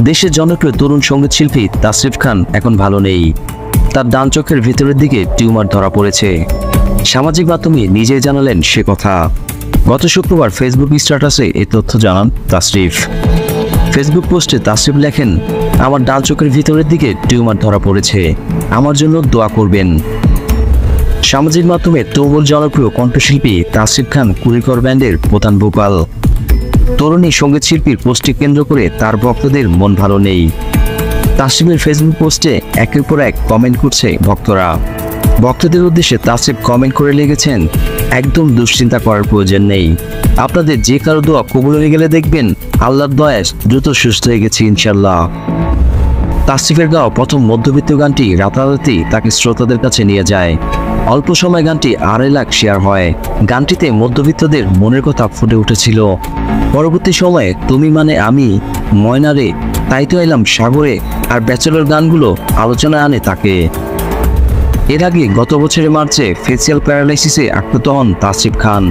দেশের জনপ্রিয় তরুণ সঙ্গীত শিল্পী তাসরিফ খান এখন ভালো নেই। তার ডান চোখের ভিতরের দিকে টিউমার ধরা পড়েছে। সামাজিক মাধ্যমে নিজেই জানালেন সে কথা। গত শুক্রবার ফেসবুক স্ট্যাটাসে এই তথ্য জানান তাসরিফ। ফেসবুক পোস্টে তাসরিফ লেখেন, আমার ডান চোখের ভিতরের দিকে টিউমার ধরা পড়েছে, আমার জন্য দোয়া করবেন। সামাজিক মাধ্যমে তুমুল জনপ্রিয় কণ্ঠশিল্পী তাসরিফ খান কুড়িকর ব্যান্ডের প্রধান ভোকাল। তরুণী সঙ্গীত শিল্পীর পোস্টকে কেন্দ্র করে তার ভক্তদের মন ভালো নেই। তাসরিফের ফেসবুক পোস্টে একের পর এক কমেন্ট করছে ভক্তরা। ভক্তদের উদ্দেশ্যে তাসরিফ কমেন্ট করে লিখেছেন, একদম দুশ্চিন্তা করার প্রয়োজন নেই, আপনাদের যে কারো দোয়া কবুল হয়ে গেলে দেখবেন আল্লাহর দয়ায় দ্রুত সুস্থ হয়ে গেছে ইনশাল্লাহ। তাসরিফের গাওয়া প্রথম মধ্যবিত্ত গানটি রাতারাতি তাকে শ্রোতাদের কাছে নিয়ে যায়। অল্প সময় গানটি 2.5 লাখ শেয়ার হয়। গানটিতে মধ্যবিত্তদের মনের কথা ফুটে উঠেছিল। পরবর্তী সময়ে তুমি মানে আমি, ময়নারে, তাই তো এলাম সাগরে আর ব্যাচেলর গানগুলো আলোচনায় আনে তাকে। এর আগে গত বছরের মার্চে ফেসিয়াল প্যারালাইসিসে আক্রান্ত হন তাসরিফ খান।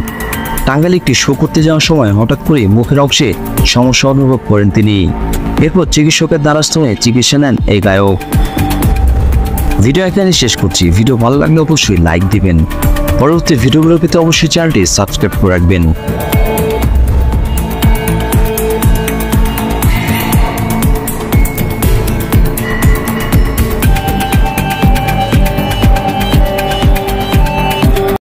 টাঙ্গাইলে একটি শো করতে যাওয়ার সময় হঠাৎ করে মুখের অংশে সমস্যা অনুভব করেন তিনি। এরপর চিকিৎসকের দ্বারস্থ হয়ে চিকিৎসা নেন এই গায়ক। ভিডিও এখানে শেষ করছি। ভিডিও ভালো লাগলে অবশ্যই লাইক দিবেন। পরবর্তী ভিডিওগুলো পেতে অবশ্যই চ্যানেলটি সাবস্ক্রাইব করে রাখবেন।